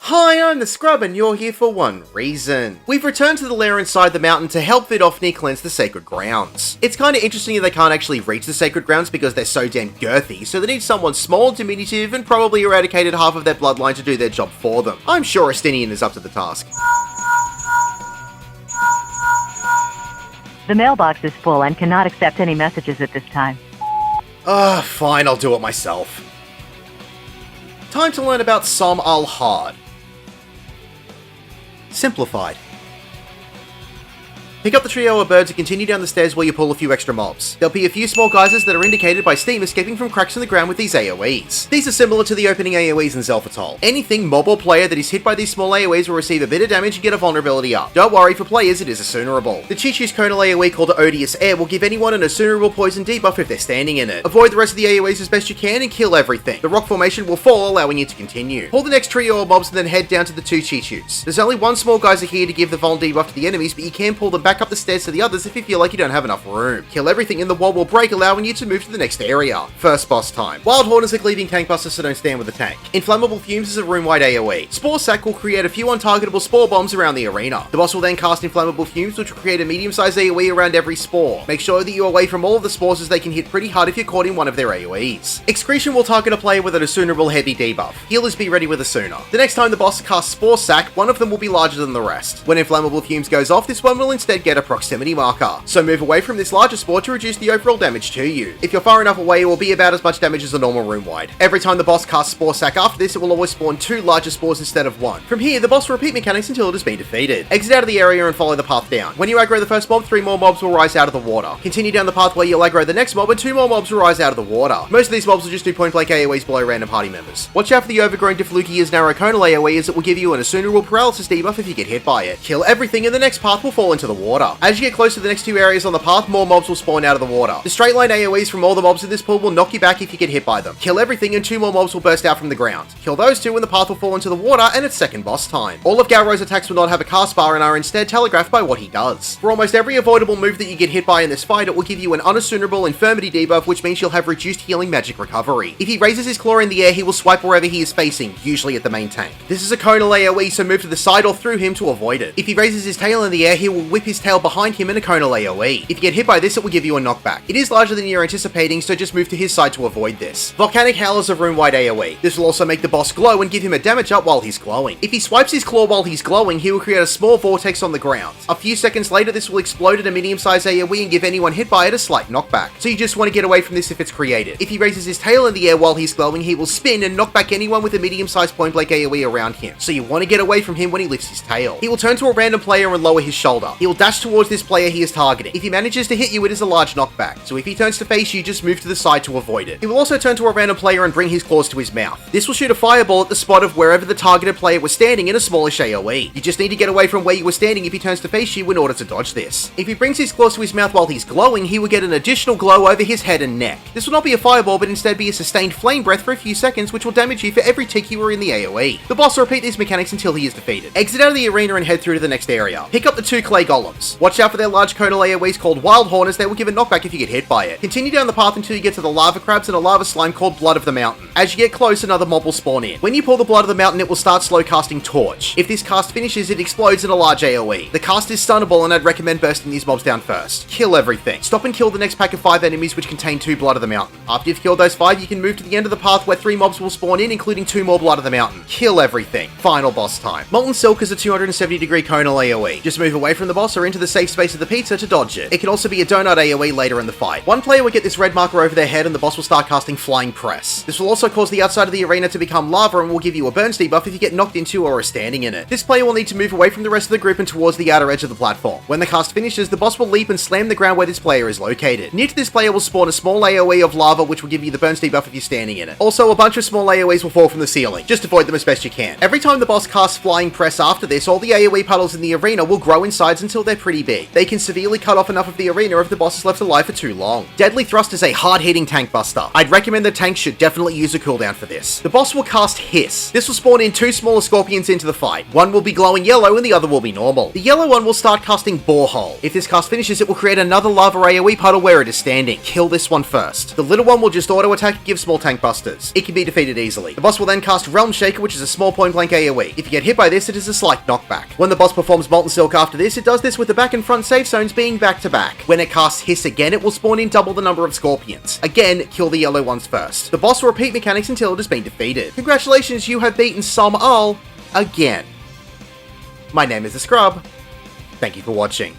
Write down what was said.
Hi, I'm the Scrub and you're here for one reason. We've returned to the lair inside the mountain to help Vidofni cleanse the sacred grounds. It's kinda interesting that they can't actually reach the sacred grounds because they're so damn girthy, so they need someone small, diminutive, and probably eradicated half of their bloodline to do their job for them. I'm sure Estinian is up to the task. The mailbox is full and cannot accept any messages at this time. Fine, I'll do it myself. Time to learn about Sohm al-Hard. Simplified. Pick up the trio of birds and continue down the stairs while you pull a few extra mobs. There'll be a few small geysers that are indicated by steam escaping from cracks in the ground with these AoEs. These are similar to the opening AoEs in Zelfatol. Anything mob or player that is hit by these small AoEs will receive a bit of damage and get a vulnerability up. Don't worry, for players it is Asunerable. The Chi-Chu's Conal AoE called Odious Air will give anyone an Asunerable poison debuff if they're standing in it. Avoid the rest of the AoEs as best you can and kill everything. The rock formation will fall, allowing you to continue. Pull the next trio of mobs and then head down to the two Chi-Chus. There's only one small geyser here to give the vuln debuff to the enemies, but you can pull them back up the stairs to the others if you feel like you don't have enough room. Kill everything and the wall will break, allowing you to move to the next area. First boss time. Wild Horn is a cleaving tank buster, so don't stand with the tank. Inflammable Fumes is a room-wide AoE. Spore Sack will create a few untargetable spore bombs around the arena. The boss will then cast Inflammable Fumes, which will create a medium-sized AoE around every spore. Make sure that you're away from all of the spores as they can hit pretty hard if you're caught in one of their AoEs. Excretion will target a player with an Asunerable heavy debuff. Healers be ready with Asuna. The next time the boss casts Spore Sack, one of them will be larger than the rest. When Inflammable Fumes goes off, this one will instead get a proximity marker. So move away from this larger spore to reduce the overall damage to you. If you're far enough away, it will be about as much damage as a normal room wide. Every time the boss casts Spore Sack after this, it will always spawn two larger spores instead of one. From here, the boss will repeat mechanics until it has been defeated. Exit out of the area and follow the path down. When you aggro the first mob, 3 more mobs will rise out of the water. Continue down the path where you'll aggro the next mob and 2 more mobs will rise out of the water. Most of these mobs will just do point-blank AoEs below random party members. Watch out for the overgrown Deflukia's narrow conal AoE, as it will give you an Asunerable paralysis debuff if you get hit by it. Kill everything and the next path will fall into the water. As you get close to the next 2 areas on the path, more mobs will spawn out of the water. The straight line AoEs from all the mobs in this pool will knock you back if you get hit by them. Kill everything and 2 more mobs will burst out from the ground. Kill those 2 and the path will fall into the water, and it's second boss time. All of Galro's attacks will not have a cast bar and are instead telegraphed by what he does. For almost every avoidable move that you get hit by in this fight, it will give you an Unassunerable Infirmity debuff, which means you'll have reduced healing magic recovery. If he raises his claw in the air, he will swipe wherever he is facing, usually at the main tank. This is a conal AoE, so move to the side or through him to avoid it. If he raises his tail in the air, he will whip his tail behind him in a conal AoE. If you get hit by this, it will give you a knockback. It is larger than you're anticipating, so just move to his side to avoid this. Volcanic Howl is a room-wide AoE. This will also make the boss glow and give him a damage up while he's glowing. If he swipes his claw while he's glowing, he will create a small vortex on the ground. A few seconds later, this will explode at a medium-sized AoE and give anyone hit by it a slight knockback. So you just want to get away from this if it's created. If he raises his tail in the air while he's glowing, he will spin and knock back anyone with a medium-sized point-blank AoE around him. So you want to get away from him when he lifts his tail. He will turn to a random player and lower his shoulder. He will dash towards this player he is targeting. If he manages to hit you, it is a large knockback. So if he turns to face you, just move to the side to avoid it. He will also turn to a random player and bring his claws to his mouth. This will shoot a fireball at the spot of wherever the targeted player was standing in a smallish AoE. You just need to get away from where you were standing if he turns to face you in order to dodge this. If he brings his claws to his mouth while he's glowing, he will get an additional glow over his head and neck. This will not be a fireball, but instead be a sustained flame breath for a few seconds, which will damage you for every tick you were in the AoE. The boss will repeat these mechanics until he is defeated. Exit out of the arena and head through to the next area. Pick up the 2 clay golems. Watch out for their large conal AoEs called Wild Horn, as they will give a knockback if you get hit by it. Continue down the path until you get to the lava crabs and a lava slime called Blood of the Mountain. As you get close, another mob will spawn in. When you pull the Blood of the Mountain, it will start slow casting Torch. If this cast finishes, it explodes in a large AoE. The cast is stunnable, and I'd recommend bursting these mobs down first. Kill everything. Stop and kill the next pack of 5 enemies which contain 2 Blood of the Mountain. After you've killed those 5, you can move to the end of the path where 3 mobs will spawn in, including 2 more Blood of the Mountain. Kill everything. Final boss time. Molten Silk is a 270-degree conal AoE. Just move away from the boss or into the safe space of the pizza to dodge it. It can also be a donut AoE later in the fight. One player will get this red marker over their head and the boss will start casting Flying Press. This will also cause the outside of the arena to become lava and will give you a burns debuff if you get knocked into or are standing in it. This player will need to move away from the rest of the group and towards the outer edge of the platform. When the cast finishes, the boss will leap and slam the ground where this player is located. Near to this player will spawn a small AoE of lava, which will give you the burns debuff if you're standing in it. Also, a bunch of small AoEs will fall from the ceiling. Just avoid them as best you can. Every time the boss casts Flying Press after this, all the AoE puddles in the arena will grow in size until they're they're pretty big. They can severely cut off enough of the arena if the boss is left alive for too long. Deadly Thrust is a hard-hitting tank buster. I'd recommend the tanks should definitely use a cooldown for this. The boss will cast Hiss. This will spawn in 2 smaller scorpions into the fight. One will be glowing yellow and the other will be normal. The yellow one will start casting Borehole. If this cast finishes, it will create another lava AoE puddle where it is standing. Kill this one first. The little one will just auto-attack and give small tank busters. It can be defeated easily. The boss will then cast Realm Shaker, which is a small point-blank AoE. If you get hit by this, it is a slight knockback. When the boss performs Molten Silk after this, it does this with the back and front safe zones being back-to-back. When it casts Hiss again, it will spawn in double the number of scorpions. Again, kill the yellow ones first. The boss will repeat mechanics until it has been defeated. Congratulations, you have beaten Sohm again. My name is The Scrub. Thank you for watching.